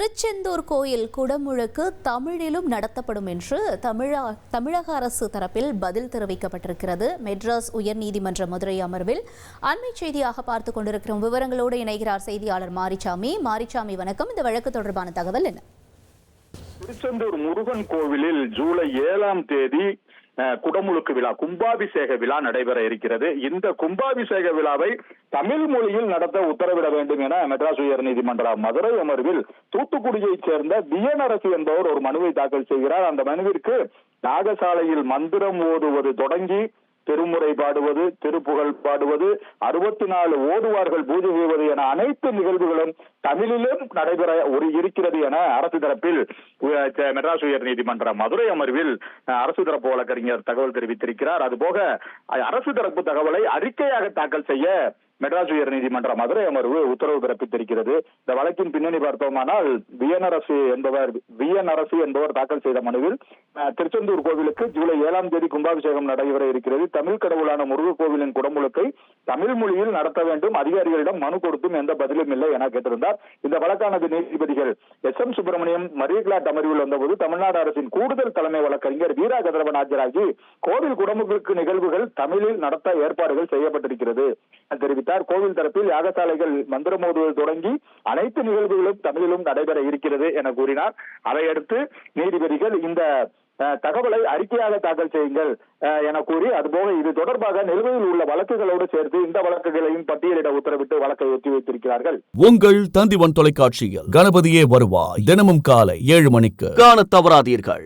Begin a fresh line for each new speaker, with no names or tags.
திருச்செந்தூர் கோயில் குடமுழுக்கு தமிழிலும் நடத்தப்படும் என்று தமிழக அரசு தரப்பில் பதில் தெரிவிக்கப்பட்டிருக்கிறது. மெட்ராஸ் உயர்நீதிமன்ற மதுரை அமர்வில் அண்மை செய்தியாக பார்த்துக் கொண்டிருக்கிறோம். விவரங்களோடு இணைகிறார் செய்தியாளர் மாரிச்சாமி. வணக்கம். இந்த வழக்கு தொடர்பான தகவல் என்ன?
திருச்செந்தூர் முருகன் கோவிலில் ஜூலை 7ஆம் தேதி குடமுழுக்கு விழா, கும்பாபிஷேக விழா நடைபெற இருக்கிறது. இந்த கும்பாபிஷேக விழாவை தமிழ் மொழியில் நடத்த உத்தரவிட வேண்டும் என மெட்ராஸ் உயர்நீதிமன்ற மதுரை அமர்வில் தூத்துக்குடியைச் சேர்ந்த பிஎன்அரசு என்பவர் ஒரு மனுவை தாக்கல் செய்கிறார். அந்த மனுவிற்கு யாகசாலையில் மந்திரம் ஓதுவது தொடங்கி திருமுறை பாடுவது, திருப்புகழ் பாடுவது, 64 ஓதுவார்கள் பூஜை செய்வது என அனைத்து நிகழ்வுகளும் தமிழிலும் நடைபெற இருக்கிறது என அரசு தரப்பில் மெட்ராஸ் உயர்நீதிமன்ற மதுரை அமர்வில் அரசு தரப்பு வழக்கறிஞர் தகவல் தெரிவித்திருக்கிறார். அதுபோக அரசு தரப்பு தகவலை அறிக்கையாக தாக்கல் செய்ய மெட்ராஸ் உயர்நீதிமன்ற மதுரை அமர்வு உத்தரவு பிறப்பித்திருக்கிறது. இந்த வழக்கின் பின்னணி பார்த்தோமானால் விஎன்அரசு என்பவர் தாக்கல் செய்த மனுவில் திருச்செந்தூர் கோவிலுக்கு ஜூலை 7ஆம் தேதி கும்பாபிஷேகம் நடைபெற இருக்கிறது. தமிழ் கடவுளான முருக கோவிலின் குடமுழுக்கை தமிழ் மொழியில் நடத்த வேண்டும், அதிகாரிகளிடம் மனு கொடுத்தும் எந்த பதிலும் இல்லை என கேட்டிருந்தார். இந்த வழக்கானது நீதிபதிகள் எஸ்.எம். சுப்பிரமணியம், மரியக்லாட் அமர்வில் வந்தபோது தமிழ்நாடு அரசின் கூடுதல் தலைமை வழக்கறிஞர் வீரா கதிரவன் ஆஜராகி கோவில் குடமுழுக்கு நிகழ்வுகள் தமிழில் நடத்த ஏற்பாடுகள் செய்யப்பட்டிருக்கிறது தெரிவித்தார். கோவில் தரப்பில் யாகசாலைகள் மந்திரம் ஓதுவது தொடங்கி அனைத்து நிகழ்வுகளும் தமிழிலும் நடைபெற இருக்கிறது என கூறினார். அதையடுத்து நீதிபதிகள் இந்த தகவலை அறிக்கையாக தாக்கல் செய்யுங்கள் என கூறி, அதுபோக இது தொடர்பாக நிலுவையில் உள்ள வழக்குகளோடு சேர்த்து இந்த வழக்குகளையும் பட்டியலிட உத்தரவிட்டு வழக்கை ஒத்தி வைத்திருக்கிறார்கள்.
உங்கள் தந்திவன் தொலைக்காட்சியில் கணபதியே வருவாய் தினமும் காலை 7 மணிக்கு காண தவறாதீர்கள்.